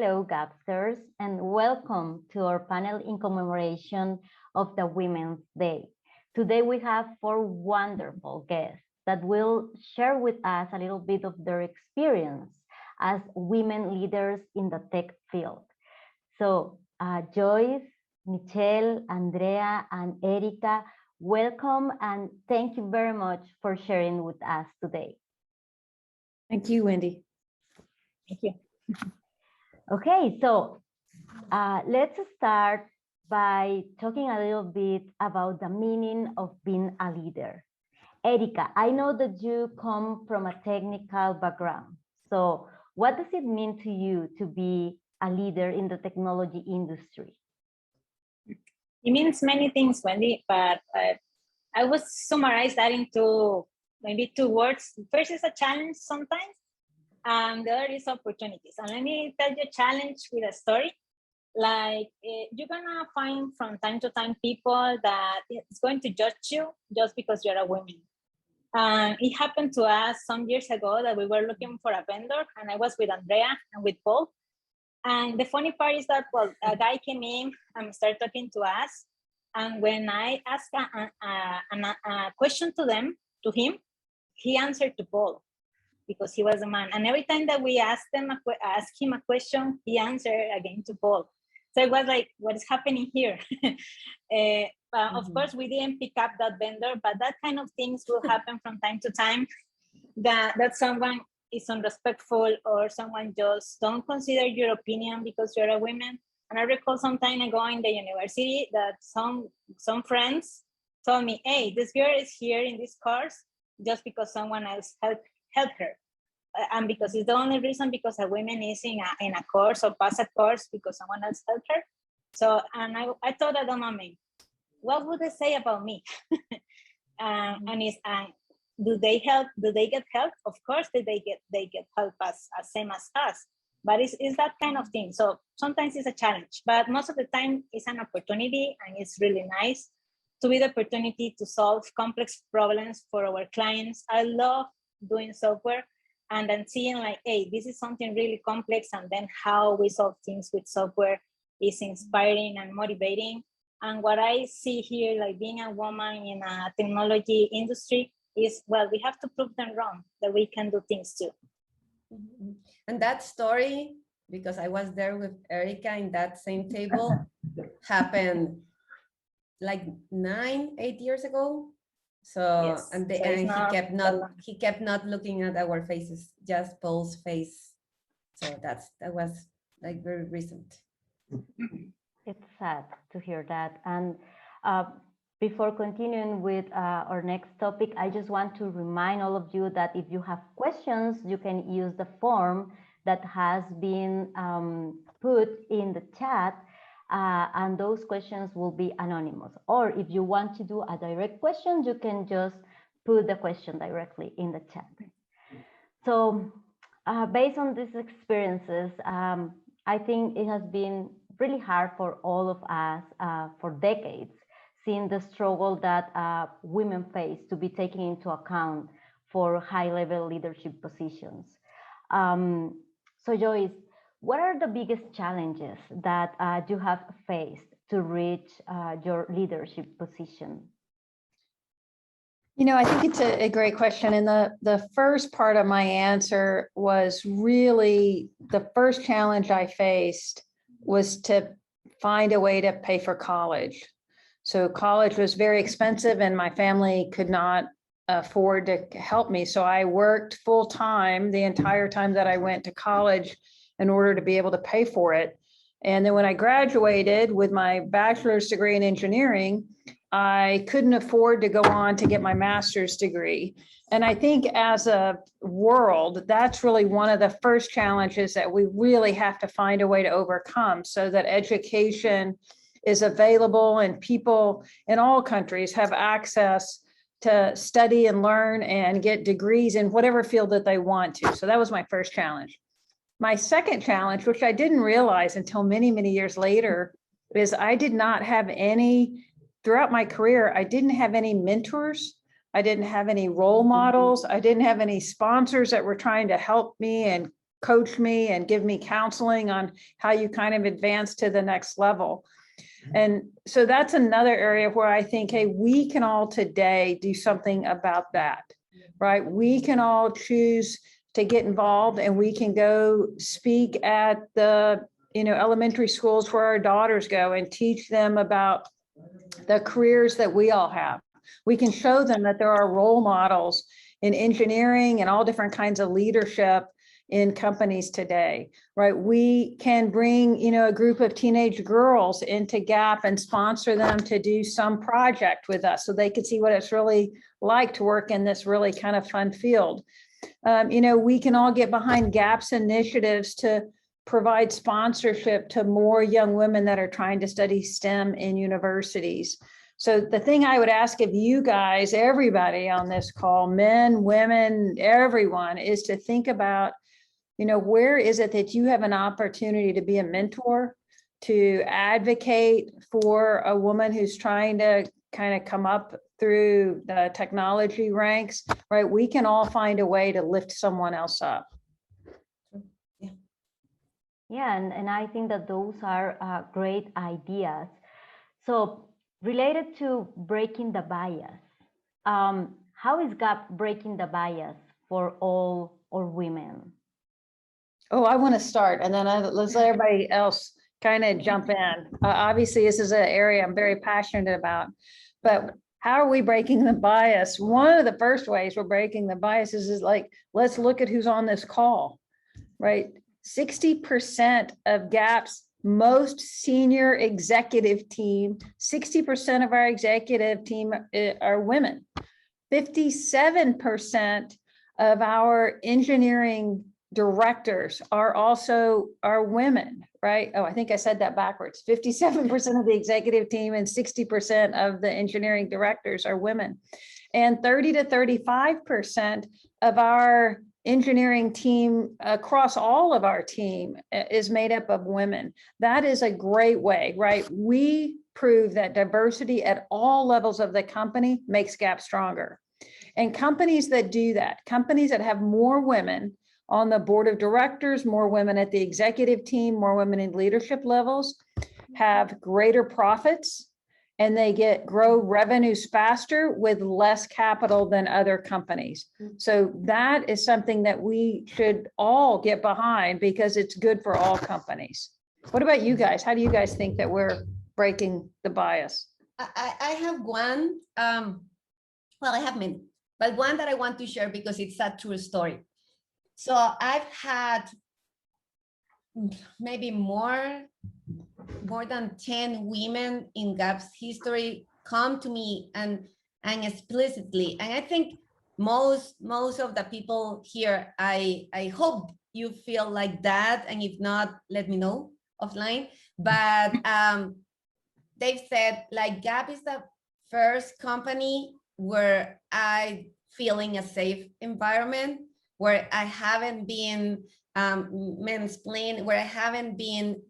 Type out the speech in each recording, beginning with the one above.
Hello, Gapsters, and welcome to our panel in commemoration of the Women's Day. Today we have four wonderful guests that will share with us a little bit of their experience as women leaders in the tech field. So Joyce, Michelle, Andrea, and Erica, welcome and thank you very much for sharing with us today. Thank you, Wendy. Thank you. Okay, so let's start by talking a little bit about the meaning of being a leader. Erica, I know that you come from a technical background. So what does it mean to you to be a leader in the technology industry? It means many things, Wendy, but I would summarize that into maybe two words. First is a challenge sometimes, and the other is opportunities. And let me tell you a challenge with a story. Like you're gonna find from time to time people that is going to judge you just because you're a woman. It happened to us some years ago that we were looking for a vendor, and I was with Andrea and with Paul. And the funny part is that, well, a guy came in and started talking to us. And when I asked a question to him, he answered to Paul because he was a man. And every time that we asked him a question, he answered again to Paul. So it was like, what is happening here? Of course, we didn't pick up that vendor, but that kind of things will happen from time to time, that someone is unrespectful or someone just don't consider your opinion because you're a woman. And I recall some time ago in the university that some friends told me, hey, this girl is here in this course just because someone else helped her. And because it's the only reason because a woman is in a course or pass a course because someone else helped her. So, and I thought at the moment, what would they say about me? Do they help? Do they get help? Of course, they get help as same as us. But it's that kind of thing. So sometimes it's a challenge, but most of the time it's an opportunity, and it's really nice to be the opportunity to solve complex problems for our clients. I love doing software and then seeing like, hey, this is something really complex, and then how we solve things with software is inspiring and motivating. And what I see here, like being a woman in a technology industry, is, well, we have to prove them wrong that we can do things too. And that story, because I was there with Erica in that same table, happened like 8 years ago. So, Yes. and he kept not looking at our faces, just Paul's face. So that was like very recent. It's sad to hear that. And before continuing with our next topic, I just want to remind all of you that if you have questions, you can use the form that has been put in the chat, and those questions will be anonymous. Or if you want to do a direct question, you can just put the question directly in the chat. So based on these experiences, I think it has been really hard for all of us for decades, seeing the struggle that women face to be taken into account for high-level leadership positions. So Joyce, what are the biggest challenges that you have faced to reach your leadership position? You know, I think it's a great question. And the first part of my answer was really the first challenge I faced was to find a way to pay for college. So college was very expensive and my family could not afford to help me. So I worked full time the entire time that I went to college in order to be able to pay for it. And then when I graduated with my bachelor's degree in engineering, I couldn't afford to go on to get my master's degree. And I think as a world, that's really one of the first challenges that we really have to find a way to overcome so that education is available and people in all countries have access to study and learn and get degrees in whatever field that they want to. So that was my first challenge. My second challenge, which I didn't realize until many, many years later, is I did not have any, throughout my career, I didn't have any mentors. I didn't have any role models. I didn't have any sponsors that were trying to help me and coach me and give me counseling on how you kind of advance to the next level. And so that's another area where I think, hey, we can all today do something about that, right? We can all choose to get involved, and we can go speak at the, elementary schools where our daughters go and teach them about the careers that we all have. We can show them that there are role models in engineering and all different kinds of leadership in companies today, right? We can bring, a group of teenage girls into Gap and sponsor them to do some project with us so they could see what it's really like to work in this really kind of fun field. We can all get behind Gap's initiatives to provide sponsorship to more young women that are trying to study STEM in universities. So the thing I would ask of you guys, everybody on this call, men, women, everyone, is to think about, where is it that you have an opportunity to be a mentor, to advocate for a woman who's trying to kind of come up through the technology ranks, right? We can all find a way to lift someone else up. Yeah, and I think that those are great ideas. So related to breaking the bias, how is Gap breaking the bias for all or women? Oh, I want to start, and then let's let everybody else kind of jump in. Obviously, this is an area I'm very passionate about, but how are we breaking the bias? One of the first ways we're breaking the bias is like, let's look at who's on this call, right? 60% of Gap's most senior executive team, 60% of our executive team are women. 57% of our engineering directors are women, right? Oh, I think I said that backwards. 57% of the executive team and 60% of the engineering directors are women. And 30 to 35% of our engineering team across all of our team is made up of women. That is a great way, right? We prove that diversity at all levels of the company makes Gap stronger. And companies that do that, companies that have more women on the board of directors, more women at the executive team, more women in leadership levels, have greater profits, and they grow revenues faster with less capital than other companies. So that is something that we should all get behind because it's good for all companies. What about you guys? How do you guys think that we're breaking the bias? I have one, well, I have many, but one that I want to share because it's a true story. So I've had maybe more than 10 women in Gap's history come to me and explicitly, and I think most of the people here, I hope you feel like that, and if not, let me know offline. But they've said, like, Gap is the first company where I feeling a safe environment, where I haven't been mansplained, where I haven't been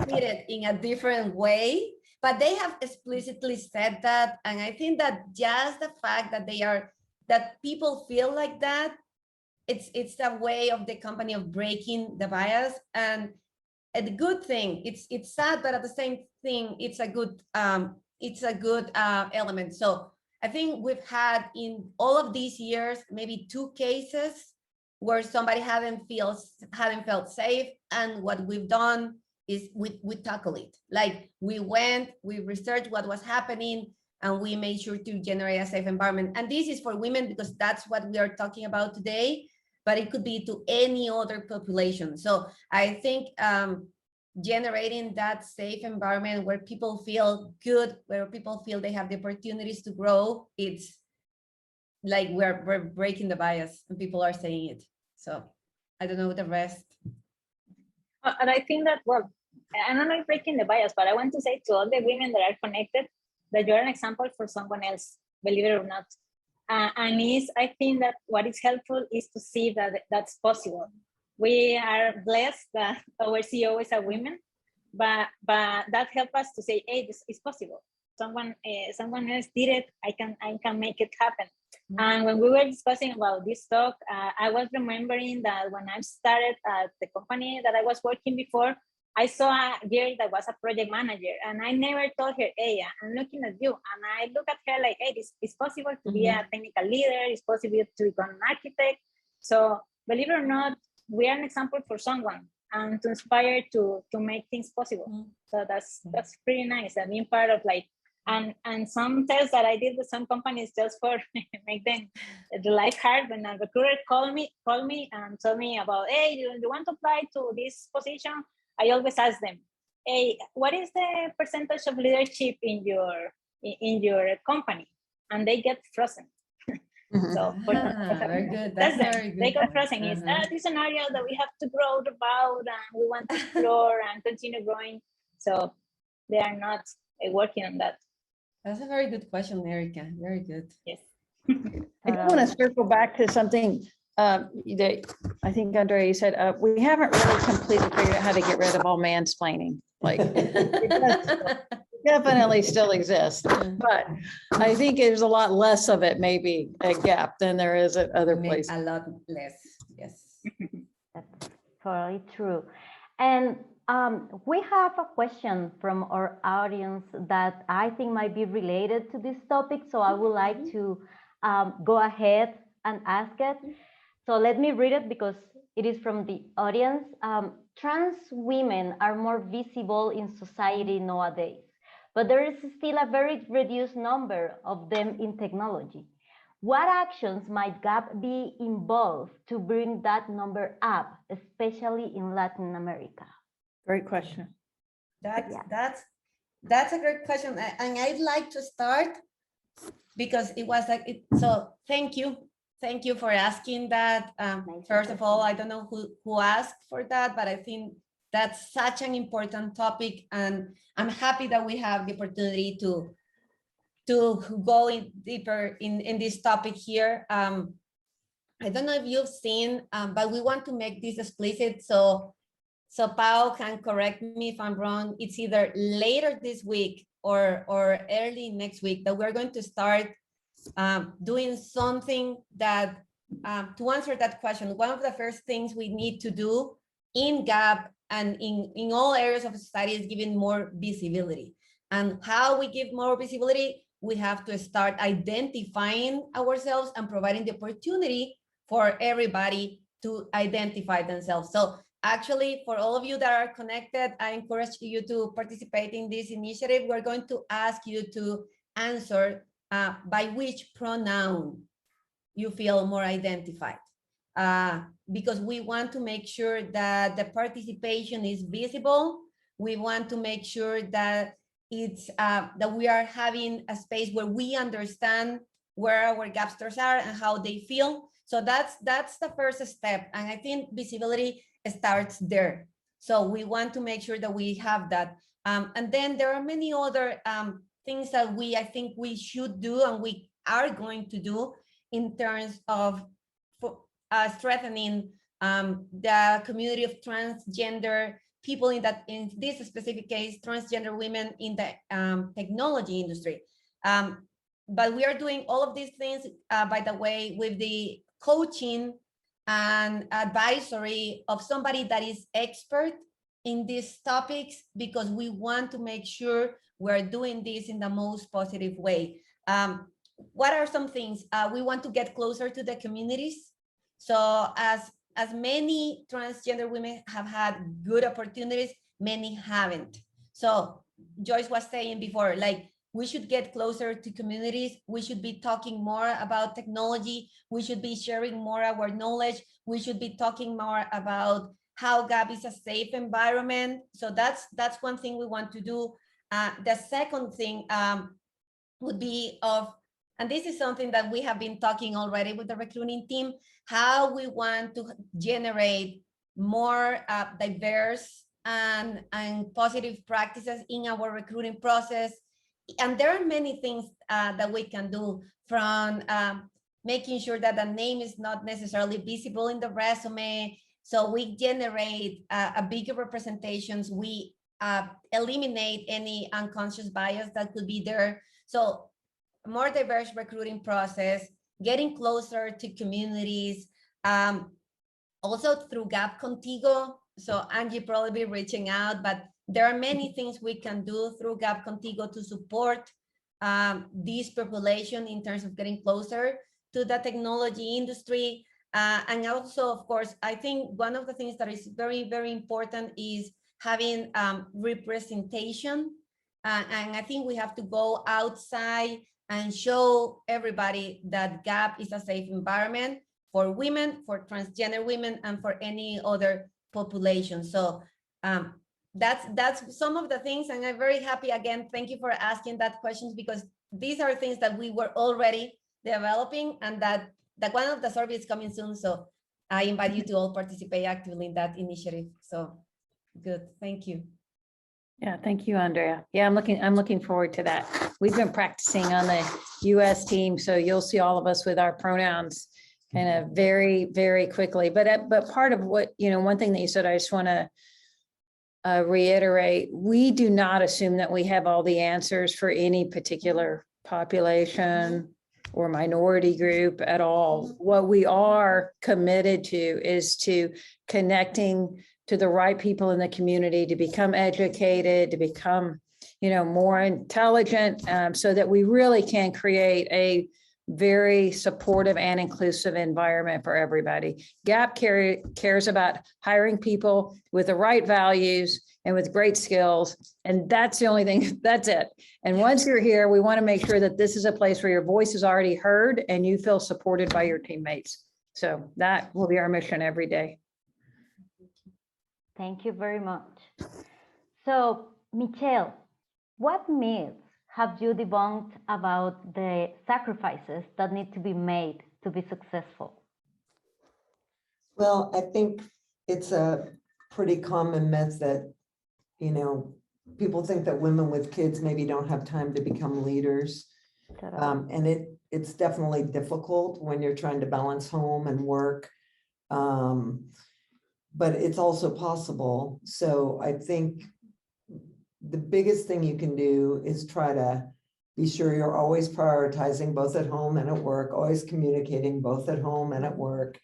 treated in a different way. But they have explicitly said that, and I think that just the fact that that people feel like that, it's a way of the company of breaking the bias. And a good thing, it's sad, but at the same thing, it's a good element. So I think we've had in all of these years maybe 2 cases where somebody hadn't felt safe, and what we've done is we tackle it. Like, we researched what was happening, and we made sure to generate a safe environment. And this is for women because that's what we are talking about today, but it could be to any other population. So I think generating that safe environment where people feel good, where people feel they have the opportunities to grow, it's like we're breaking the bias and people are saying it. So I don't know the rest. And I think that, well, I don't know if breaking the bias, but I want to say to all the women that are connected that you're an example for someone else, believe it or not. And I think that what is helpful is to see that that's possible. We are blessed that our CEO is a woman, but that helps us to say, hey, this is possible. Someone else did it. I can make it happen. And when we were discussing about this talk, I was remembering that when I started at the company that I was working before, I saw a girl that was a project manager, and I never told her, hey, I'm looking at you. And I look at her like, hey, it's possible to be a technical leader. It's possible to become an architect. So believe it or not, we are an example for someone and to inspire to make things possible. So that's pretty nice. I mean, part of like, and some tests that I did with some companies just for make them the life hard. When a recruiter called me and told me about, hey, you want to apply to this position? I always ask them, hey, what is the percentage of leadership in your company? And they get frozen. So very good. That's very good. They got frozen. Is that this scenario that we have to grow about and we want to explore and continue growing? So they are not working on that. That's a very good question, Erica. Very good. Yes. I want to circle back to something that I think Andrea, you said, we haven't really completely figured out how to get rid of all mansplaining. Like it definitely still exists, but I think there's a lot less of it maybe at Gap than there is at other places. A lot less, yes. That's totally true. And we have a question from our audience that I think might be related to this topic. So I would like to go ahead and ask it. So let me read it because it is from the audience. Trans women are more visible in society nowadays, but there is still a very reduced number of them in technology. What actions might GAP be involved to bring that number up, especially in Latin America? Great question. That's a great question. And I'd like to start because it was like, so thank you. Thank you for asking that. First of all, I don't know who asked for that, but I think that's such an important topic. And I'm happy that we have the opportunity to go in deeper in this topic here. I don't know if you've seen, but we want to make this explicit. So Pao can correct me if I'm wrong. It's either later this week or early next week that we're going to start doing something that, to answer that question, one of the first things we need to do in GAP and in all areas of society is giving more visibility. And how we give more visibility, we have to start identifying ourselves and providing the opportunity for everybody to identify themselves. So actually, for all of you that are connected, I encourage you to participate in this initiative. We're going to ask you to answer by which pronoun you feel more identified. Because we want to make sure that the participation is visible. We want to make sure that it's that we are having a space where we understand where our Gapsters are and how they feel. So that's the first step. And I think visibility starts there. So we want to make sure that we have that. And then there are many other things that I think we should do and we are going to do in terms of strengthening the community of transgender people in this specific case, transgender women in the technology industry. But we are doing all of these things, by the way, with the coaching and advisory of somebody that is expert in these topics, because we want to make sure we're doing this in the most positive way. What are some things? We want to get closer to the communities. So as many transgender women have had good opportunities, many haven't. So Joyce was saying before, like, we should get closer to communities. We should be talking more about technology. We should be sharing more our knowledge. We should be talking more about how GAP is a safe environment. So that's one thing we want to do. The second thing would be and this is something that we have been talking already with the recruiting team, how we want to generate more diverse and positive practices in our recruiting process. And there are many things that we can do, from making sure that the name is not necessarily visible in the resume. So we generate a bigger representations. We eliminate any unconscious bias that could be there. So more diverse recruiting process, getting closer to communities, also through Gap Contigo. So Angie probably be reaching out, but there are many things we can do through Gap Contigo to support this population in terms of getting closer to the technology industry. And also, of course, I think one of the things that is very, very important is having representation. And I think we have to go outside and show everybody that Gap is a safe environment for women, for transgender women, and for any other population. So that's some of the things, and I'm very happy again. Thank you for asking that questions, because these are things that we were already developing, and that one of the survey is coming soon. So I invite you to all participate actively in that initiative. So good, thank you. Yeah, thank you, Andrea. Yeah, I'm looking forward to that. We've been practicing on the US team, so you'll see all of us with our pronouns kind of very, very quickly. But part of what, one thing that you said, I just want to reiterate, we do not assume that we have all the answers for any particular population or minority group at all. What we are committed to is to connecting to the right people in the community to become educated, to become, more intelligent, so that we really can create a very supportive and inclusive environment for everybody. Gap cares about hiring people with the right values and with great skills. And that's the only thing, that's it. And once you're here, we want to make sure that this is a place where your voice is already heard and you feel supported by your teammates. So that will be our mission every day. Thank you very much. So, Michelle, what myths have you debunked about the sacrifices that need to be made to be successful? Well, I think it's a pretty common myth that, people think that women with kids maybe don't have time to become leaders. And it's definitely difficult when you're trying to balance home and work. But it's also possible. So I think the biggest thing you can do is try to be sure you're always prioritizing both at home and at work, always communicating both at home and at work.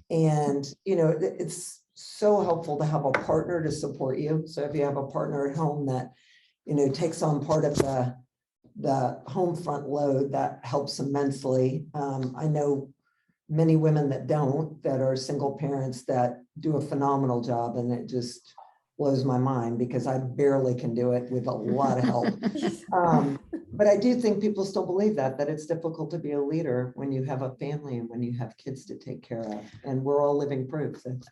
And, it's so helpful to have a partner to support you. So if you have a partner at home that, takes on part of the home front load, that helps immensely. I know many women that are single parents that do a phenomenal job, and it just blows my mind because I barely can do it with a lot of help. But I do think people still believe that it's difficult to be a leader when you have a family and when you have kids to take care of, and we're all living proof that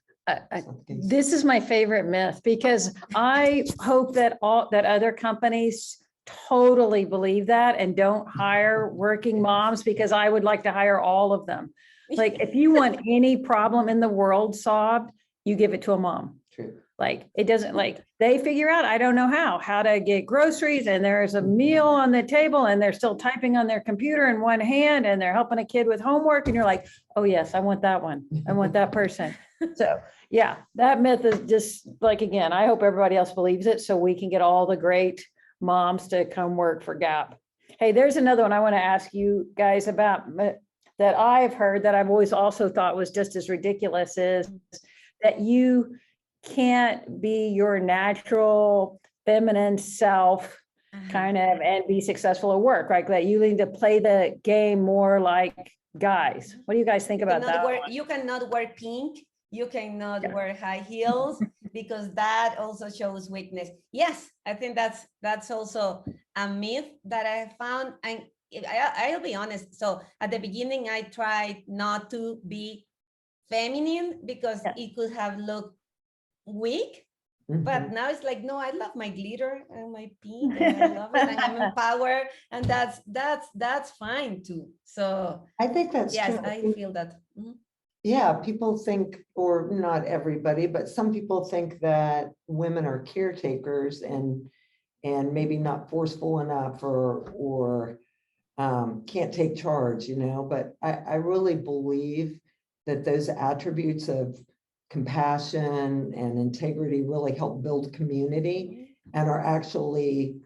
this is my favorite myth, because I hope that other companies totally believe that and don't hire working moms, because I would like to hire all of them. Like, if you want any problem in the world solved, you give it to a mom. True. Like, it doesn't, like, they figure out, I don't know how to get groceries, and there's a meal on the table and they're still typing on their computer in one hand and they're helping a kid with homework. And you're like, oh yes, I want that one. I want that person. So yeah, that myth is just like, again, I hope everybody else believes it so we can get all the great moms to come work for Gap. Hey, there's another one I want to ask you guys about that I've heard that I've always also thought was just as ridiculous, is that you can't be your natural feminine self kind of and be successful at work, right? That you need to play the game more like guys. What do you guys think about that? You cannot wear pink. You cannot wear high heels because that also shows weakness. Yes, I think that's also a myth that I found. And I'll be honest. So at the beginning, I tried not to be feminine because it could have looked weak. But now it's like, no, I love my glitter and my pink, and I love it, and I'm empowered, and that's fine too. So I think that's yes, true. I feel that. Yeah, people think, or not everybody, but some people think that women are caretakers and maybe not forceful enough or can't take charge, but I really believe that those attributes of compassion and integrity really help build community and are actually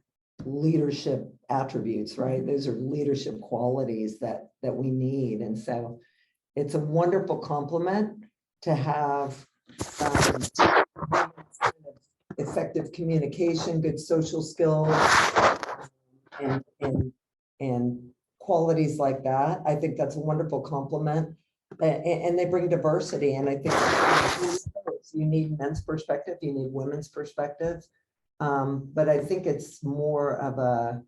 leadership attributes, right? Those are leadership qualities that we need. And so it's a wonderful compliment to have effective communication, good social skills, and qualities like that. I think that's a wonderful compliment. And they bring diversity. And I think you need men's perspective, you need women's perspective. But I think it's more of a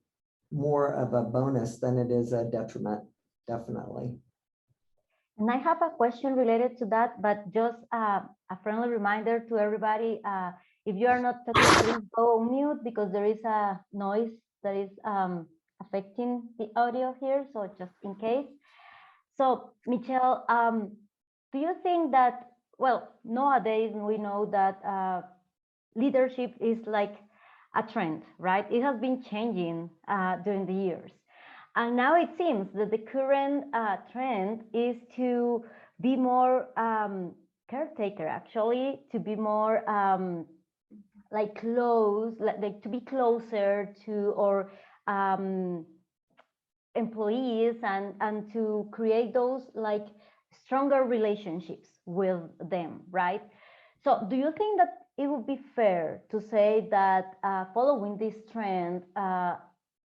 bonus than it is a detriment, definitely. And I have a question related to that, but just a friendly reminder to everybody, if you are not talking, please go on mute because there is a noise that is affecting the audio here, so just in case. So, Michelle, do you think that, well, nowadays we know that leadership is like a trend, right? It has been changing during the years. And now it seems that the current trend is to be more caretaker, actually, to be more like close, like to be closer to our employees and to create those like stronger relationships with them, right? So do you think that it would be fair to say that following this trend,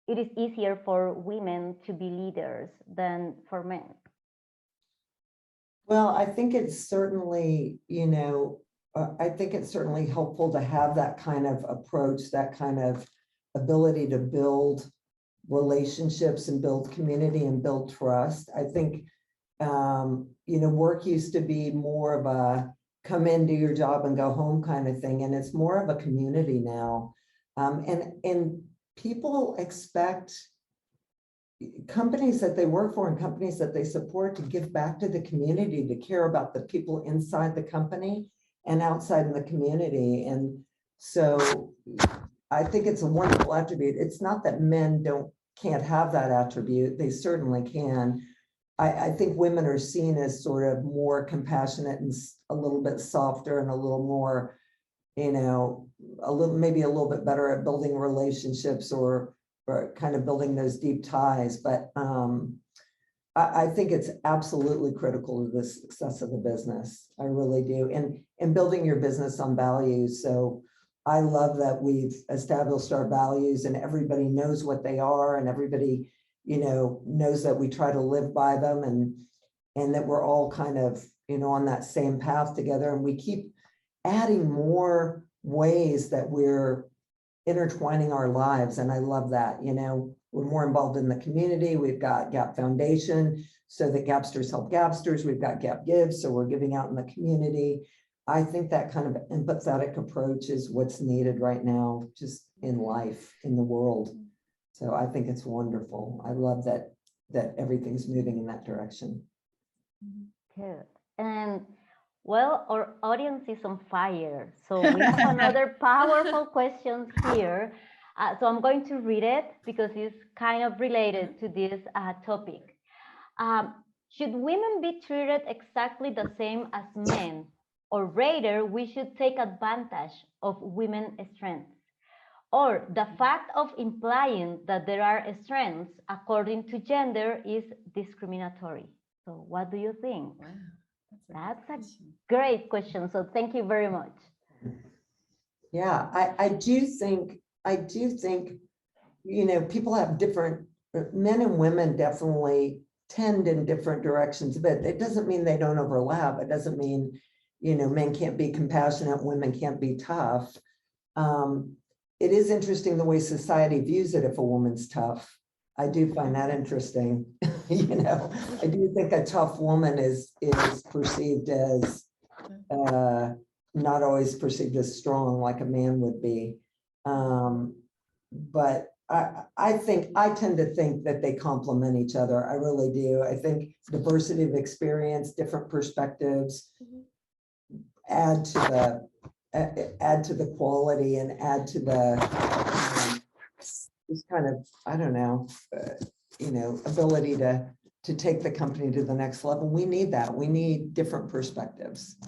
it is easier for women to be leaders than for men? Well, I think it's certainly, I think it's certainly helpful to have that kind of approach, that kind of ability to build relationships and build community and build trust. I think, work used to be more of a come in, do your job and go home kind of thing. And it's more of a community now. And people expect companies that they work for and companies that they support to give back to the community, to care about the people inside the company and outside in the community. And so I think it's a wonderful attribute. It's not that men can't have that attribute. They certainly can. I think women are seen as sort of more compassionate and a little bit softer and a little more, maybe a little bit better at building relationships or kind of building those deep ties. But I think it's absolutely critical to the success of the business. I really do. And building your business on values. So I love that we've established our values and everybody knows what they are and everybody, knows that we try to live by them and that we're all kind of, on that same path together. And we keep adding more ways that we're intertwining our lives. And I love that, we're more involved in the community. We've got Gap Foundation so that Gapsters help Gapsters. We've got Gap Gives, so we're giving out in the community. I think that kind of empathetic approach is what's needed right now, just in life, in the world. So I think it's wonderful. I love that everything's moving in that direction. Good. And well, our audience is on fire. So we have another powerful question here. So I'm going to read it because it's kind of related to this topic. Should women be treated exactly the same as men? Or rather, we should take advantage of women's strengths? Or the fact of implying that there are strengths according to gender is discriminatory? So what do you think? Wow, That's a great question. So thank you very much. Yeah, I do think, people have different, men and women definitely tend in different directions, but it doesn't mean they don't overlap. It doesn't mean, men can't be compassionate, women can't be tough. It is interesting the way society views it if a woman's tough. I do find that interesting. I do think a tough woman is perceived as not always perceived as strong like a man would be. But I tend to think that they complement each other. I really do. I think diversity of experience, different perspectives add to the quality and add to the this kind of, I don't know, ability to take the company to the next level. We need that. We need different perspectives.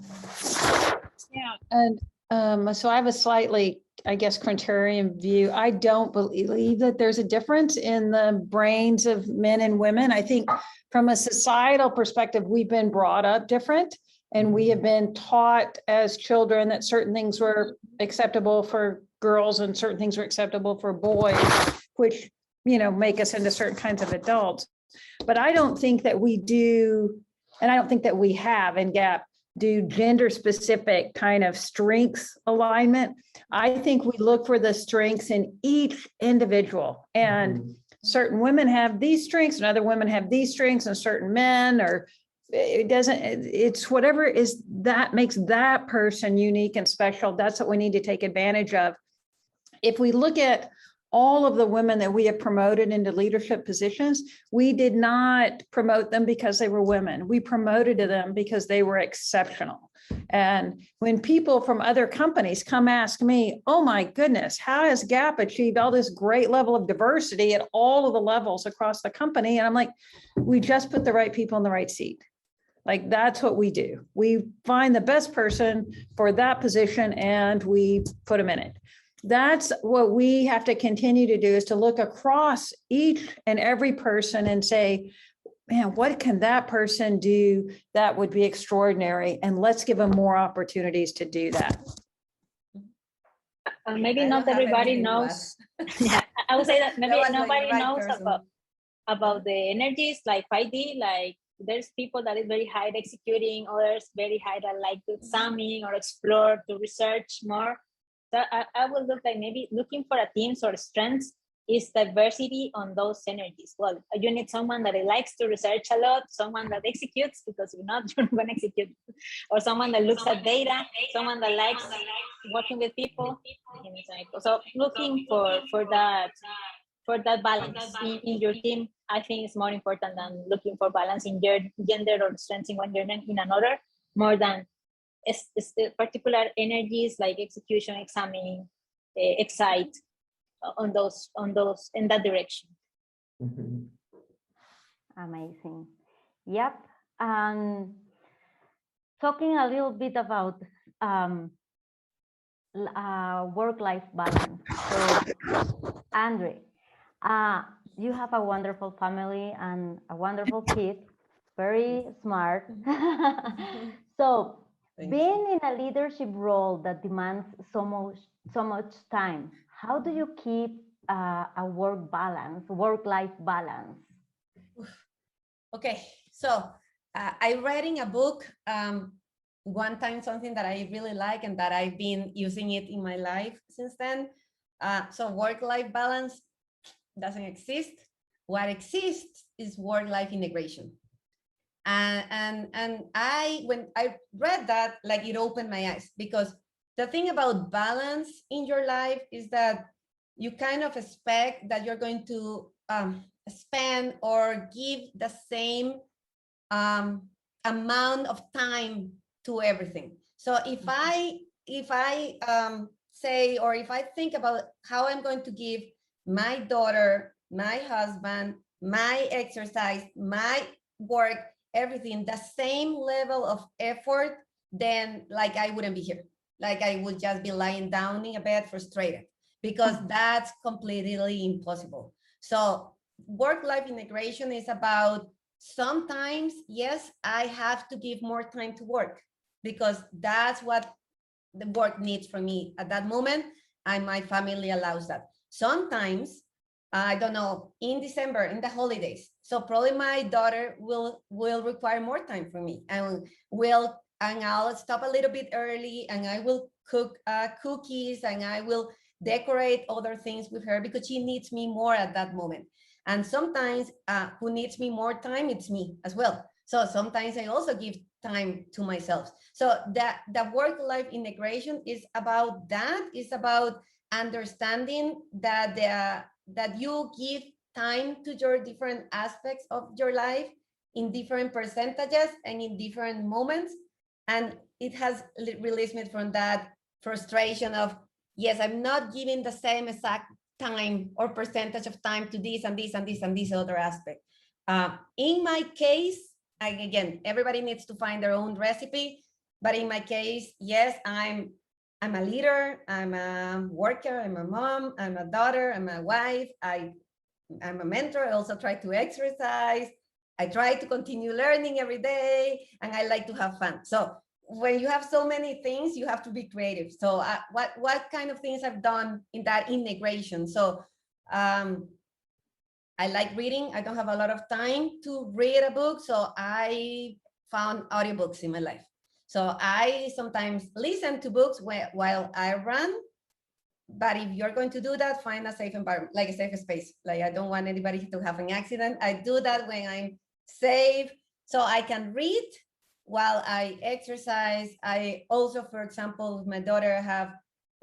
Yeah, and So I have a slightly, I guess, contrarian view. I don't believe that there's a difference in the brains of men and women. I think from a societal perspective, we've been brought up different. And we have been taught as children that certain things were acceptable for girls and certain things were acceptable for boys, which, you know, make us into certain kinds of adults. But I don't think that we do, and I don't think that we have in GAP, do gender specific kind of strengths alignment. I think we look for the strengths in each individual, and certain women have these strengths and other women have these strengths, and certain men, or it doesn't, it's whatever is that makes that person unique and special. That's what we need to take advantage of. If we look at all of the women that we have promoted into leadership positions, we did not promote them because they were women. We promoted them because they were exceptional. And when people from other companies come ask me, oh my goodness, how has GAP achieved all this great level of diversity at all of the levels across the company? And I'm like, we just put the right people in the right seat. Like, that's what we do. We find the best person for that position and we put them in it. That's what we have to continue to do, is to look across each and every person and say, man, what can that person do that would be extraordinary? And let's give them more opportunities to do that. Maybe I not don't have everybody anything to knows. Yeah, I would say that maybe That was the nobody right knows person. about the energies like 5D. Like, there's people that is very high at executing, others very high that like to examine or explore, to research more. So I will look like maybe looking for a team's or strengths is diversity on those energies. Well, you need someone that likes to research a lot, someone that executes, because if not, you're not going to execute, or someone that looks at data, someone that likes working with people. So looking for that balance in your team, I think is more important than looking for balance in your gender or strengths in one gender in another, more than it's the particular energies like execution, examining, excite on those in that direction. Amazing. Yep. Talking a little bit about work-life balance. So, Andre, you have a wonderful family and a wonderful kid, very smart. So, being in a leadership role that demands so much time, how do you keep a work-life balance? Okay, so I read in a book one time something that I really like and that I've been using it in my life since then. So work-life balance doesn't exist. What exists is work-life integration. And when I read that, like, it opened my eyes, because the thing about balance in your life is that you kind of expect that you're going to spend or give the same amount of time to everything. So if I say, or if I think about how I'm going to give my daughter, my husband, my exercise, my work, everything, the same level of effort, then like I wouldn't be here. Like I would just be lying down in a bed frustrated, because that's completely impossible. So work-life integration is about, sometimes, yes, I have to give more time to work because that's what the work needs from me at that moment, and my family allows that. Sometimes, I don't know, in December, in the holidays, so probably my daughter will require more time from me, and I'll stop a little bit early, and I will cook cookies, and I will decorate other things with her because she needs me more at that moment. And sometimes who needs me more time, it's me as well. So sometimes I also give time to myself. So the work-life integration is about that. It's about understanding that that you give time to your different aspects of your life in different percentages and in different moments. And it has released me from that frustration of, yes, I'm not giving the same exact time or percentage of time to this and this and this and this other aspect. In my case, again, everybody needs to find their own recipe, but in my case, yes, I'm I'm a leader, I'm a worker, I'm a mom, I'm a daughter, I'm a wife, I'm a mentor. I also try to exercise. I try to continue learning every day, and I like to have fun. So when you have so many things, you have to be creative. So what kind of things I've done in that integration? So I like reading. I don't have a lot of time to read a book, so I found audiobooks in my life. So I sometimes listen to books while I run. But if you're going to do that, find a safe environment, like a safe space. Like I don't want anybody to have an accident. I do that when I'm safe, so I can read while I exercise. I also, for example, with my daughter, have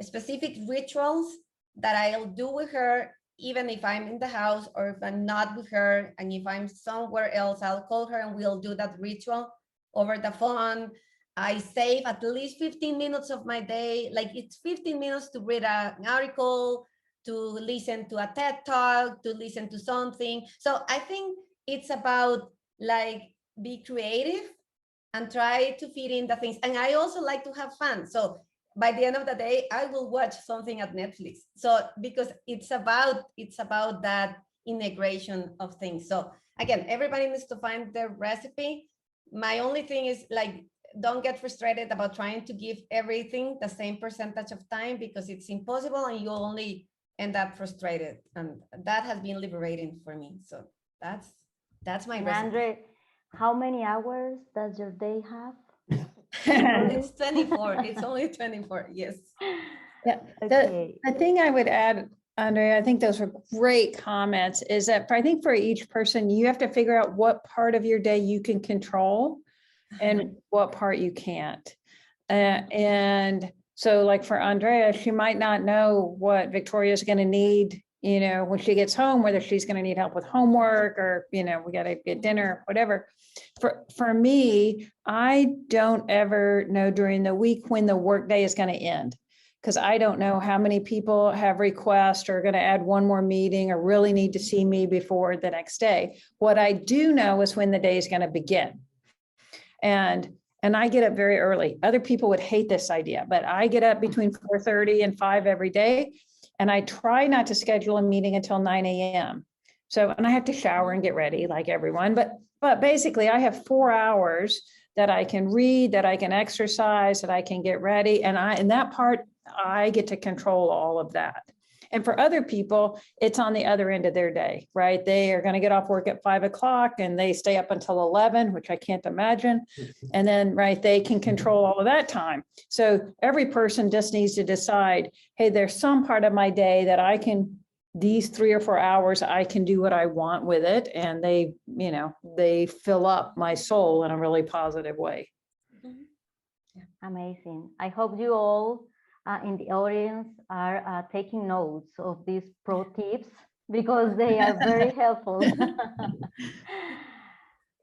specific rituals that I'll do with her, even if I'm in the house or if I'm not with her. And if I'm somewhere else, I'll call her and we'll do that ritual over the phone. I save at least 15 minutes of my day. Like it's 15 minutes to read an article, to listen to a TED talk, to listen to something. So I think it's about like be creative and try to fit in the things. And I also like to have fun. So by the end of the day, I will watch something at Netflix. So because it's about that integration of things. So again, everybody needs to find their recipe. My only thing is like, don't get frustrated about trying to give everything the same percentage of time, because it's impossible and you'll only end up frustrated. And that has been liberating for me. So that's my recipe. Andre, how many hours does your day have? It's 24. It's only 24. Yes. Yeah. Okay. The thing I would add, Andrea, I think those were great comments, is that I think for each person, you have to figure out what part of your day you can control and what part you can't. And so like for Andrea, she might not know what Victoria is going to need, you know, when she gets home, whether she's going to need help with homework or, you know, we got to get dinner, whatever. For me, I don't ever know during the week when the workday is going to end, because I don't know how many people have requests or are going to add one more meeting or really need to see me before the next day. What I do know is when the day is going to begin. And I get up very early. Other people would hate this idea, but I get up between 4:30 and 5 every day. And I try not to schedule a meeting until 9 a.m. So, and I have to shower and get ready like everyone, but basically I have 4 hours that I can read, that I can exercise, that I can get ready. And in that part, I get to control all of that. And for other people, it's on the other end of their day, right? They are going to get off work at 5 o'clock and they stay up until 11, which I can't imagine. And then, right, they can control all of that time. So every person just needs to decide, hey, there's some part of my day that I can, these 3 or 4 hours, I can do what I want with it. And they, you know, they fill up my soul in a really positive way. Amazing. I hope you all in the audience are taking notes of these pro tips, because they are very helpful.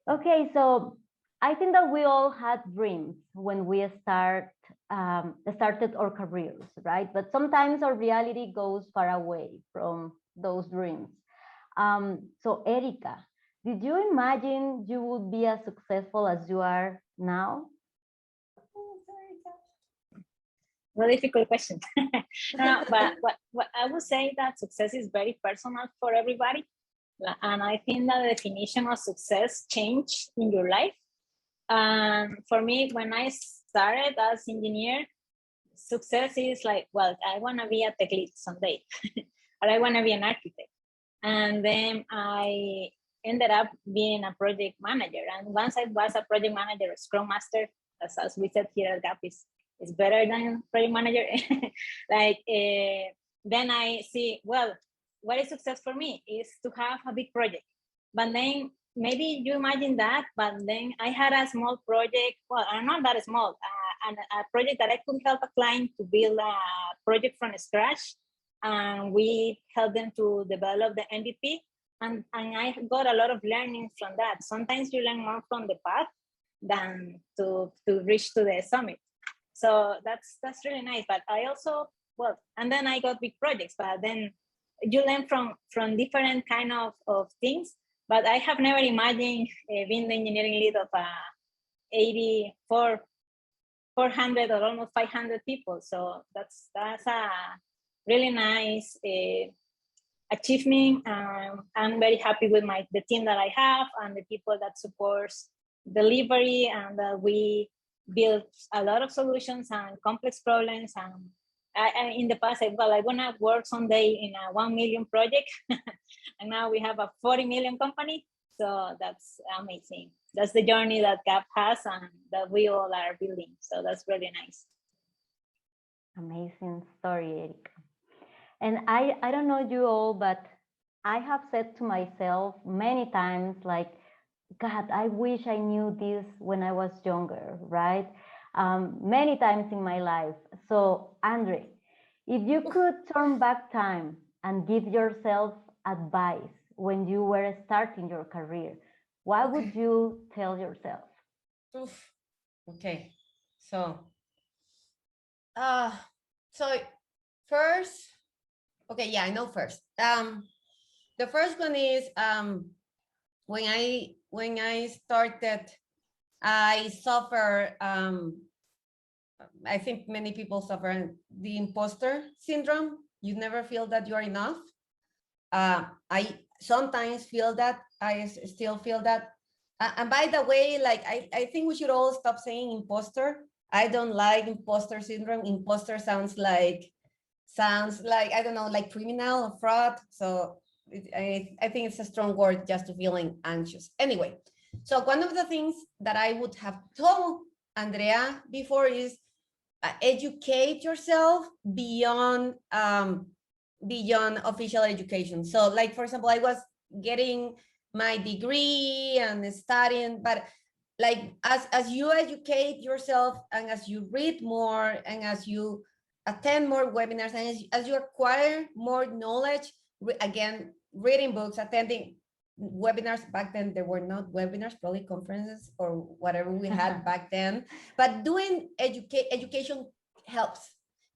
Okay, so I think that we all had dreams when we started our careers, right? But sometimes our reality goes far away from those dreams. So Erica, did you imagine you would be as successful as you are now? Really difficult question. No, but what I would say that success is very personal for everybody. And I think that the definition of success changed in your life. For me, when I started as engineer, success is like, well, I want to be a tech lead someday, or I want to be an architect. And then I ended up being a project manager. And once I was a project manager, a scrum master, as we said here at GAP, is better than project manager. Then I see, well, what is success for me is to have a big project. But then maybe you imagine that, but then I had a small project, well, not that small, and a project that I could help a client to build a project from scratch. And we helped them to develop the MVP. And I got a lot of learning from that. Sometimes you learn more from the path than to reach to the summit. So that's really nice. But I also, well, and then I got big projects, but then you learn from different kind of things. But I have never imagined being the engineering lead of a 84 400 or almost 500 people. So that's a really nice achievement. I'm very happy with the team that I have and the people that supports delivery, and we build a lot of solutions and complex problems. And in the past, I want to work someday in a 1 million project, and now we have a 40 million company. So that's amazing. That's the journey that GAP has and that we all are building. So that's really nice. Amazing story, Erika. And I don't know you all, but I have said to myself many times, like, God, I wish I knew this when I was younger, right? Many times in my life. So, Andre, if you could turn back time and give yourself advice when you were starting your career, what would you tell yourself? Oof. Okay. So first, okay, yeah, I know first. The first one is when I started, I suffer. I think many people suffer the imposter syndrome. You never feel that you are enough. I sometimes feel that. I still feel that. And by the way, like I think we should all stop saying imposter. I don't like imposter syndrome. Imposter sounds like I don't know, like criminal or fraud. So I think it's a strong word just to feeling anxious. Anyway, so one of the things that I would have told Andrea before is educate yourself beyond official education. So like, for example, I was getting my degree and studying, but like as you educate yourself and as you read more and as you attend more webinars and as you acquire more knowledge, again, reading books, attending webinars. Back then there were not webinars, probably conferences or whatever we had back then, but doing education helps,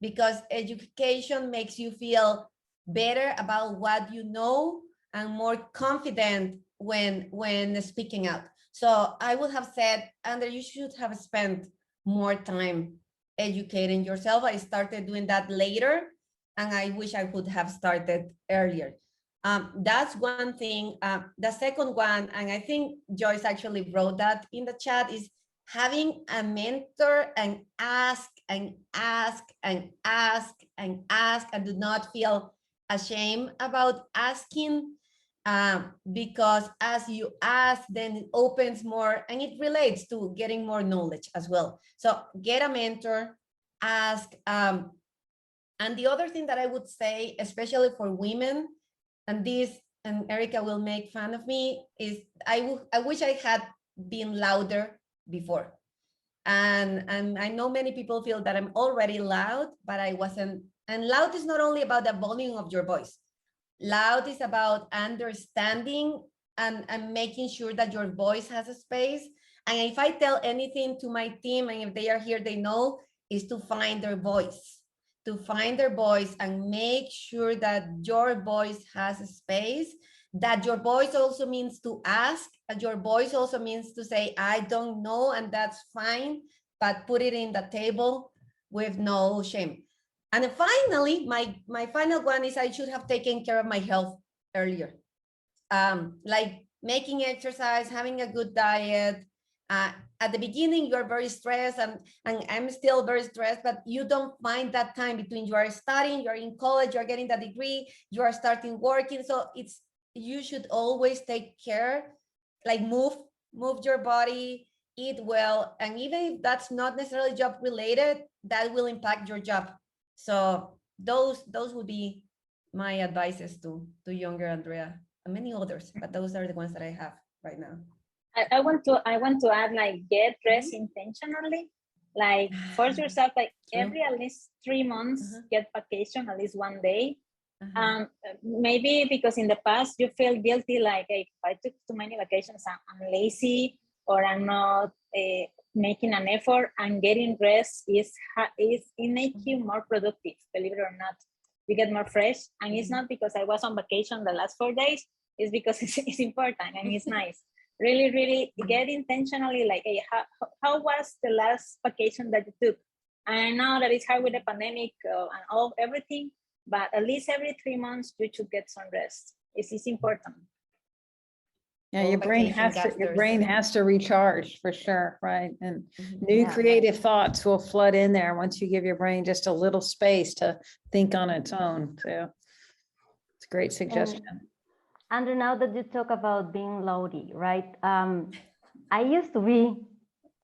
because education makes you feel better about what you know and more confident when speaking out. So I would have said, Andrea, you should have spent more time educating yourself. I started doing that later, and I wish I would have started earlier. That's one thing. The second one, and I think Joyce actually wrote that in the chat, is having a mentor and ask and ask and ask and ask, and do not feel ashamed about asking, because as you ask, then it opens more and it relates to getting more knowledge as well. So get a mentor, ask. And the other thing that I would say, especially for women, and Erica will make fun of me, is I wish I had been louder before. And I know many people feel that I'm already loud, but I wasn't. And loud is not only about the volume of your voice. Loud is about understanding and making sure that your voice has a space. And if I tell anything to my team, and if they are here, they know, is to find their voice. To find their voice and make sure that your voice has a space, that your voice also means to ask, and your voice also means to say, I don't know, and that's fine, but put it in the table with no shame. And then finally, my final one is I should have taken care of my health earlier. Like making exercise, having a good diet. At the beginning, you're very stressed, and I'm still very stressed, but you don't find that time between you are studying, you're in college, you're getting the degree, you are starting working. So you should always take care, like move your body, eat well. And even if that's not necessarily job related, that will impact your job. So those would be my advices to younger Andrea, and many others, but those are the ones that I have right now. I want to add, like, get dressed intentionally, like force yourself, like every at least 3 months, get vacation at least one day. Maybe because in the past you feel guilty, like if I took too many vacations, I'm lazy, or I'm not making an effort. And getting rest is it makes you more productive, believe it or not. You get more fresh, and it's not because I was on vacation the last 4 days, it's because it's important and it's nice. really get intentionally like, hey, how was the last vacation that you took? And I know that it's hard with the pandemic and everything, but at least every 3 months you should get some rest. It's important. Yeah, All your brain vacation has to recharge for sure, right? And new Yeah. creative thoughts will flood in there once you give your brain just a little space to think on its own. So it's a great suggestion. Andrew, now that you talk about being loudy, right? I used to be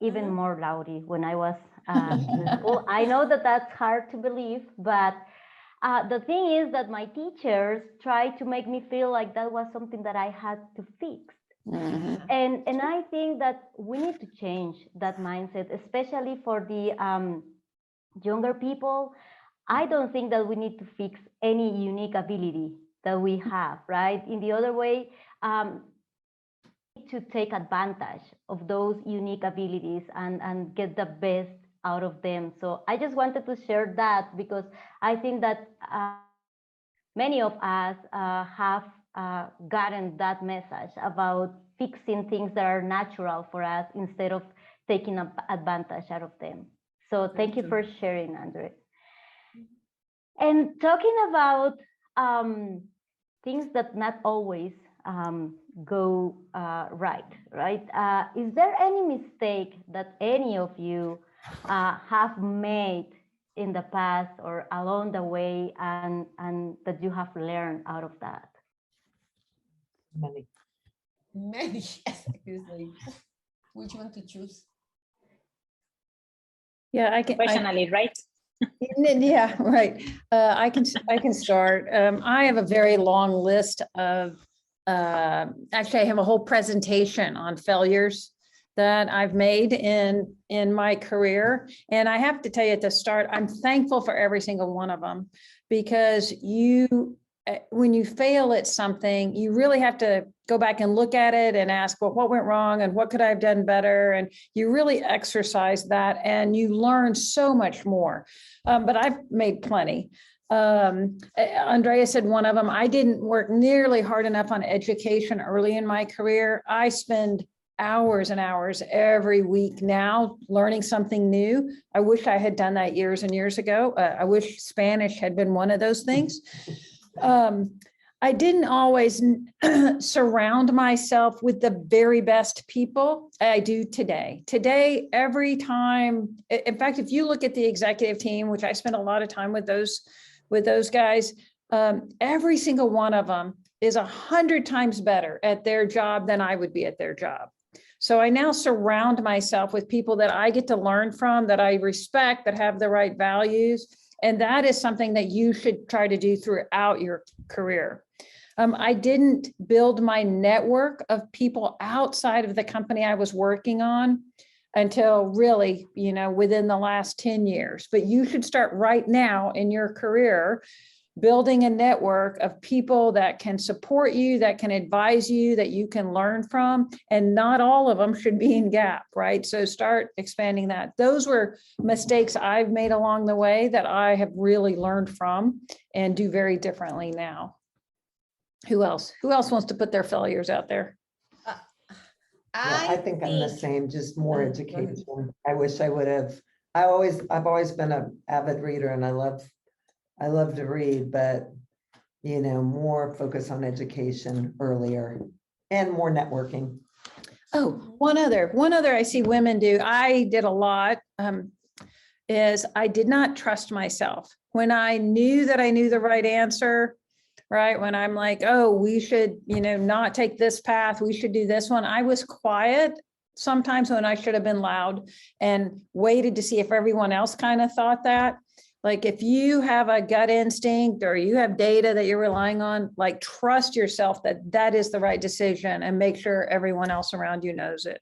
even more loudy when I was in school. I know that that's hard to believe, but the thing is that my teachers tried to make me feel like that was something that I had to fix. Mhm. And I think that we need to change that mindset, especially for the younger people. I don't think that we need to fix any unique ability that we have, right? In the other way, to take advantage of those unique abilities and get the best out of them. So I just wanted to share that because I think that many of us have gotten that message about fixing things that are natural for us instead of taking advantage out of them. So thank you for sharing, Andre. And talking about things that not always go right? Is there any mistake that any of you have made in the past or along the way and that you have learned out of that? Many. Yes, obviously. Which one to choose? Yeah, I can. Professionally, right? Yeah, right. I can start. I have a very long list of, actually, I have a whole presentation on failures that I've made in my career. And I have to tell you at the start, I'm thankful for every single one of them because when you fail at something, you really have to go back and look at it and ask, well, what went wrong and what could I have done better? And you really exercise that and you learn so much more. But I've made plenty. Andrea said one of them, I didn't work nearly hard enough on education early in my career. I spend hours and hours every week now learning something new. I wish I had done that years and years ago. I wish Spanish had been one of those things. I didn't always surround myself with the very best people. I do today. Today, every time, in fact, if you look at the executive team, which I spend a lot of time with those guys, every single one of them is 100 times better at their job than I would be at their job. So I now surround myself with people that I get to learn from, that I respect, that have the right values. And that is something that you should try to do throughout your career. I didn't build my network of people outside of the company I was working on until really, within the last 10 years. But you should start right now in your career, building a network of people that can support you, that can advise you, that you can learn from, and not all of them should be in Gap, right? So start expanding that. Those were mistakes I've made along the way that I have really learned from and do very differently now. Who else wants to put their failures out there? I think I'm the same, just more education. I wish I would have. I've always been an avid reader and I love to read, but more focus on education earlier and more networking. Oh, one other I see women do, I did a lot, is I did not trust myself. When I knew that I knew the right answer, right? When I'm like, oh, we should, not take this path, we should do this one. I was quiet sometimes when I should have been loud and waited to see if everyone else kind of thought that. Like if you have a gut instinct or you have data that you're relying on, like trust yourself that that is the right decision and make sure everyone else around you knows it.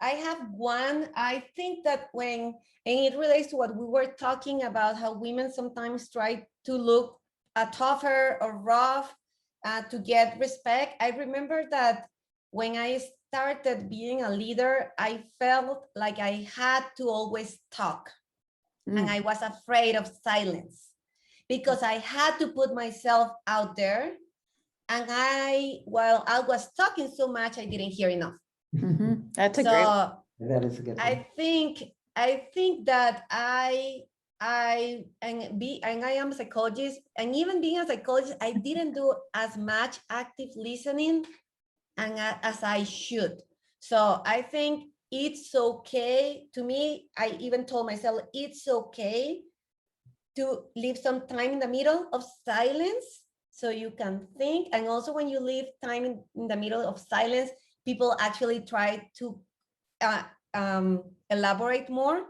I have one. I think that and it relates to what we were talking about, how women sometimes try to look tougher or rough to get respect. I remember that when I started being a leader, I felt like I had to always talk. And I was afraid of silence because I had to put myself out there while I was talking so much, I didn't hear enough. Mhm. That's a So great. That is a good one. I think that I am a psychologist, and even being a psychologist, I didn't do as much active listening as I should. So I think it's okay to me. I even told myself it's okay to leave some time in the middle of silence so you can think. And also when you leave time in the middle of silence, people actually try to elaborate more.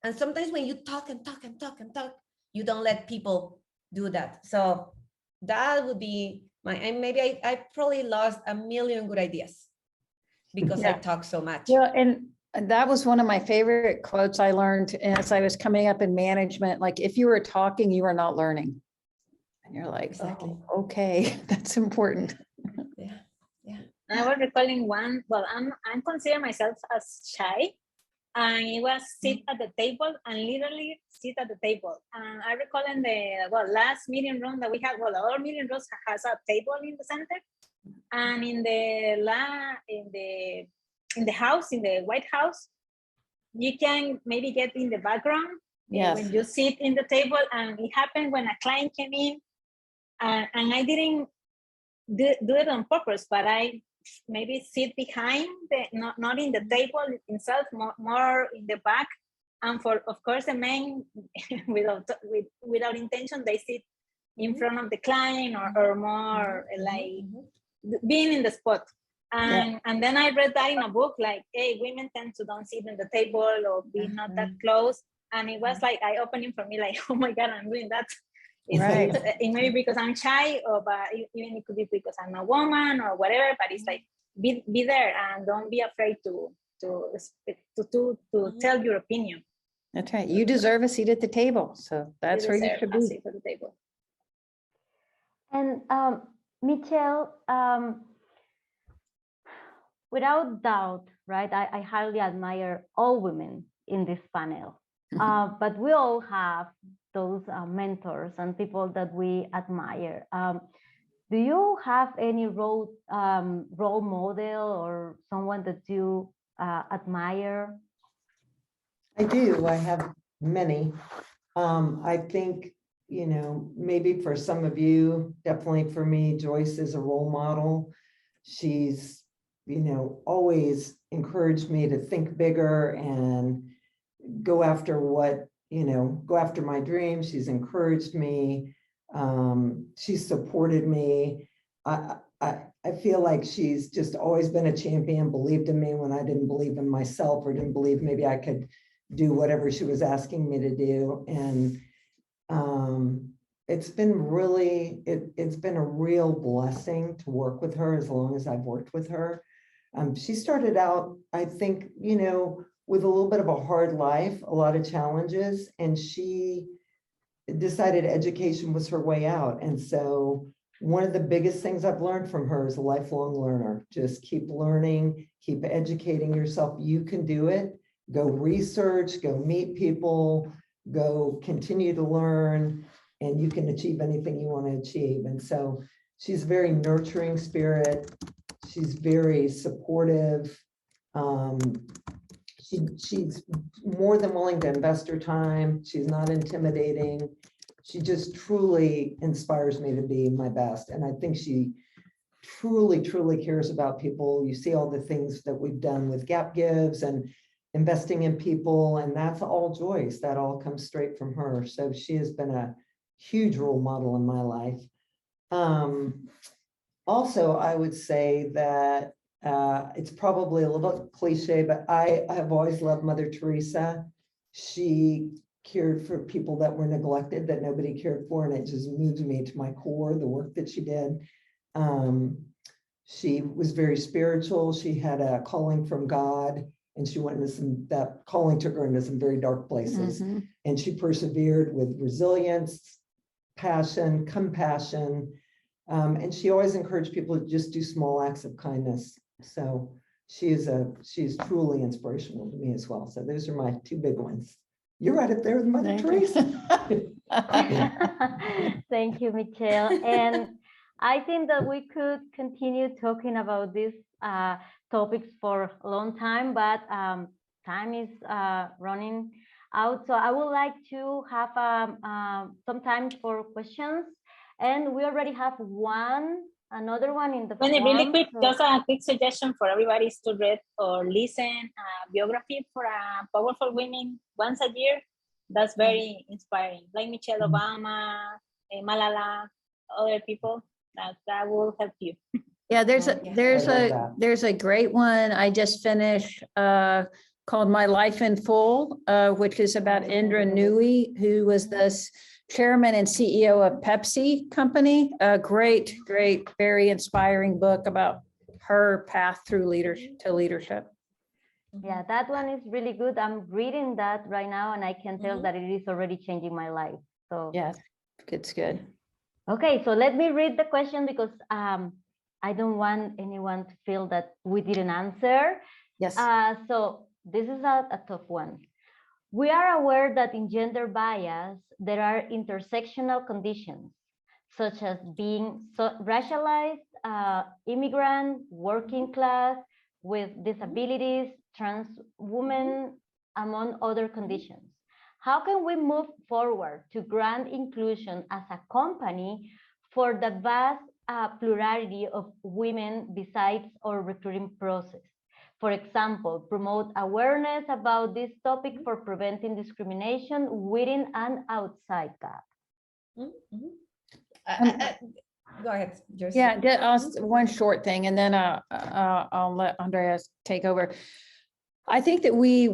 And sometimes when you talk and talk and talk and talk, you don't let people do that. So that would be and maybe I probably lost a million good ideas because I Yeah. talk so much. Yeah, and that was one of my favorite quotes I learned as I was coming up in management. Like, if you were talking, you are not learning. And you're like, Exactly. oh, okay, that's important. Yeah, yeah. I was recalling one. Well, I'm consider myself as shy, and it was sit at the table and literally sit at the table. And I recall in the last meeting room that we had. Well, our meeting room has a table in the center, and in the house, in the White House, you can maybe get in the background Yes. when you sit in the table. And it happened when a client came in, and I didn't do it on purpose, but I maybe sit behind not in the table itself, more in the back. And for, of course, the men without intention, they sit in front of the client or more like being in the spot. And then I read that in a book, like, hey, women tend to don't sit in the table or be not that close. And it was like eye-opening for me, like, oh my God, I'm doing that. Right. It may be because I'm shy, but even it could be because I'm a woman or whatever. But it's like be there and don't be afraid to tell your opinion. That's right. You deserve a seat at the table. So that's where you should a be. seat at the table. And Michelle, without doubt, right, I highly admire all women in this panel, but we all have those mentors and people that we admire. Do you have any role model or someone that you admire? I do. I have many. I think, maybe for some of you, definitely for me, Joyce is a role model. She's, always encouraged me to think bigger and go after go after my dreams. She's encouraged me. She's supported me. I feel like she's just always been a champion, believed in me when I didn't believe in myself or didn't believe maybe I could do whatever she was asking me to do. And it's been really, it's been a real blessing to work with her as long as I've worked with her. She started out, I think, with a little bit of a hard life, a lot of challenges, and she decided education was her way out. And so one of the biggest things I've learned from her is a lifelong learner. Just keep learning, keep educating yourself. You can do it. Go research, go meet people, go continue to learn, and you can achieve anything you want to achieve. And so she's a very nurturing spirit. She's very supportive. She's more than willing to invest her time. She's not intimidating. She just truly inspires me to be my best. And I think she truly, truly cares about people. You see all the things that we've done with Gap Gives and investing in people, and that's all Joyce. That all comes straight from her. So she has been a huge role model in my life. Also, I would say that it's probably a little bit cliche, but I have always loved Mother Teresa. She cared for people that were neglected, that nobody cared for, and it just moves me to my core, the work that she did. She was very spiritual. She had a calling from God, and she went into that calling took her into some very dark places. And she persevered with resilience, passion, compassion. And she always encouraged people to just do small acts of kindness. So she's truly inspirational to me as well. So those are my two big ones. You're right up there with Mother Teresa. Thank you, Michelle. And I think that we could continue talking about these topics for a long time, but time is running out. So I would like to have some time for questions. And we already have another one in the When it really form, quick, so- just a quick suggestion for everybody is to read or listen a biography for powerful women once a year. That's very inspiring. Like Michelle Obama, Malala, other people. That will help you. Yeah, there's a, Yeah. there's I love a, that. there's a great one I just finished called My Life in Full, which is about Indra Nooyi, who was this chairman and CEO of Pepsi Company. A great, very inspiring book about her path through leadership. Yeah, that one is really good. I'm reading that right now, and I can tell Mhm. that it is already changing my life. So Yes, it's good. okay, so let me read the question because I don't want anyone to feel that we didn't answer. Yes. So this is a tough one. We are aware that in gender bias, there are intersectional conditions, such as being racialized, immigrant, working class, with disabilities, trans women, among other conditions. How can we move forward to grant inclusion as a company for the vast plurality of women besides our recruiting process? For example, promote awareness about this topic for preventing discrimination within and outside GAP. Go ahead, Joyce. Yeah, one short thing, and then I'll let Andreas take over. I think that we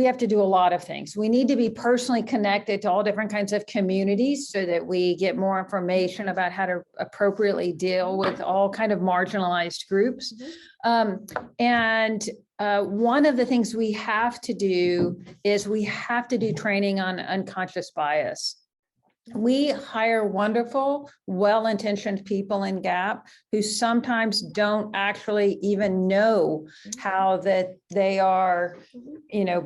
have to do a lot of things. We need to be personally connected to all different kinds of communities so that we get more information about how to appropriately deal with all kind of marginalized groups. And one of the things we have to do is we have to do training on unconscious bias. We hire wonderful, well-intentioned people in GAP who sometimes don't actually even know how that they are,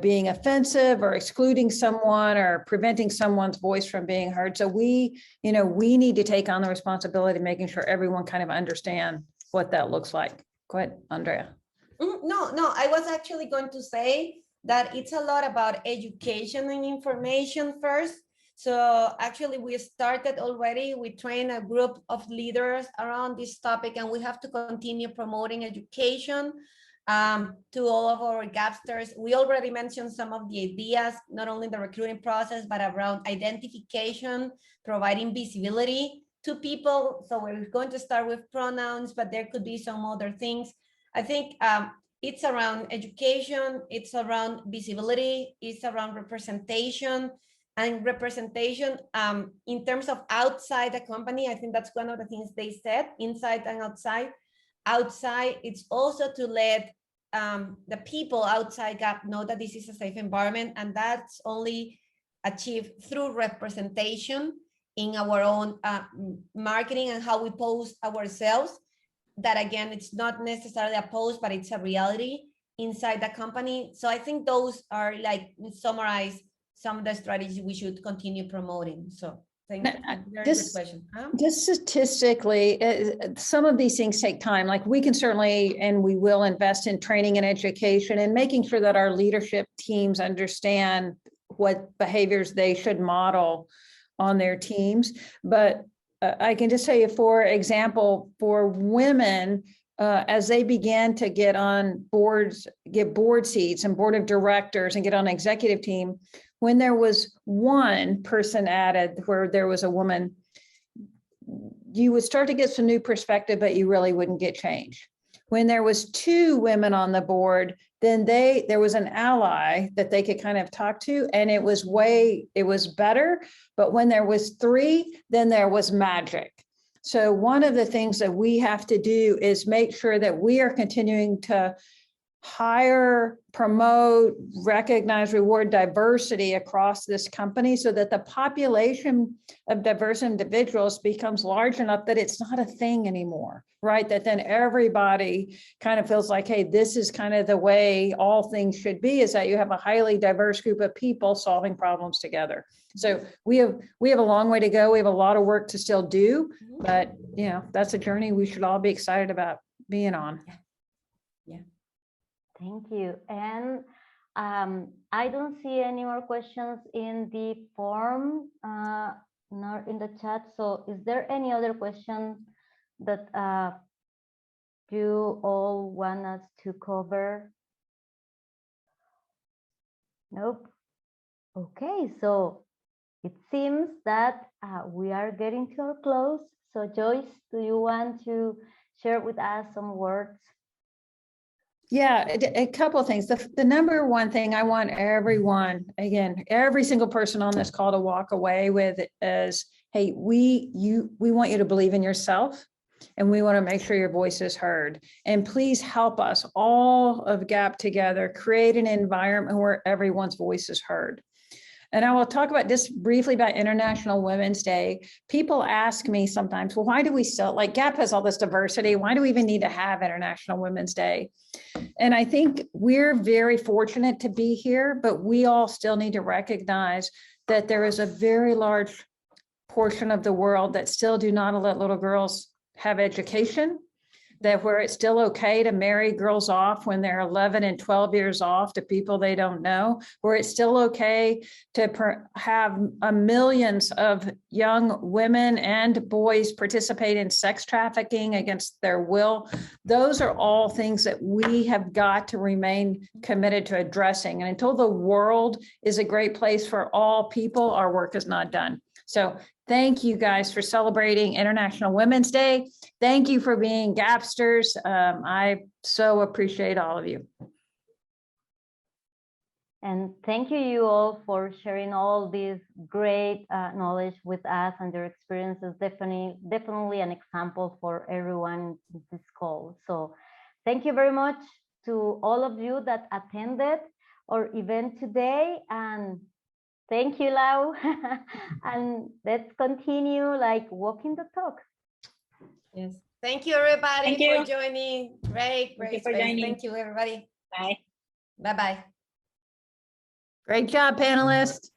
being offensive or excluding someone or preventing someone's voice from being heard. So we need to take on the responsibility of making sure everyone kind of understand what that looks like. Go ahead, Andrea. No, I was actually going to say that it's a lot about education and information first. So actually we started already, we trained a group of leaders around this topic, and we have to continue promoting education to all of our GAPsters. We already mentioned some of the ideas, not only the recruiting process, but around identification, providing visibility to people. So we're going to start with pronouns, but there could be some other things. I think it's around education, it's around visibility, it's around representation. And representation in terms of outside the company, I think that's one of the things they said, inside and outside. Outside, it's also to let the people outside GAP know that this is a safe environment, and that's only achieved through representation in our own marketing and how we post ourselves. That again, it's not necessarily a post, but it's a reality inside the company. So I think those are like summarize some of the strategies we should continue promoting. So thank you. Very good question. Just statistically, some of these things take time. Like we can certainly, and we will invest in training and education and making sure that our leadership teams understand what behaviors they should model on their teams. But I can just tell you, for example, for women, as they began to get on boards, get board seats and board of directors and get on executive team, when there was one person added where there was a woman, you would start to get some new perspective, but you really wouldn't get change. When there was two women on the board, then there was an ally that they could kind of talk to, and it was better. But when there was three, then there was magic. So one of the things that we have to do is make sure that we are continuing to hire, promote, recognize, reward diversity across this company so that the population of diverse individuals becomes large enough that it's not a thing anymore, right? That then everybody kind of feels like, hey, this is kind of the way all things should be, is that you have a highly diverse group of people solving problems together. So we have a long way to go. We have a lot of work to still do, but that's a journey we should all be excited about being on. Thank you. And I don't see any more questions in the form nor in the chat. So is there any other question that you all want us to cover? Nope. Okay, so it seems that we are getting to our close. So Joyce, do you want to share with us some words? Yeah, a couple of things. The number one thing I want everyone, again, every single person on this call to walk away with is, hey, we want you to believe in yourself, and we want to make sure your voice is heard. And please help us, all of GAP together, create an environment where everyone's voice is heard. And I will talk about this briefly about International Women's Day. People ask me sometimes, well, why do we still, like GAP has all this diversity, why do we even need to have International Women's Day? And I think we're very fortunate to be here, but we all still need to recognize that there is a very large portion of the world that still do not let little girls have education, that where it's still okay to marry girls off when they're 11 and 12 years off to people they don't know, where it's still okay to have millions of young women and boys participate in sex trafficking against their will. Those are all things that we have got to remain committed to addressing. And until the world is a great place for all people, our work is not done. So thank you guys for celebrating International Women's Day. Thank you for being Gapsters. I so appreciate all of you. And thank you all for sharing all this great knowledge with us, and your experience is definitely an example for everyone in this call. So thank you very much to all of you that attended our event today, and thank you, Lau. And let's continue like walking the talk. Yes. Thank you, everybody, Thank you for joining. Great for space. joining. Thank you, everybody. Bye. Bye-bye. Great job, panelists.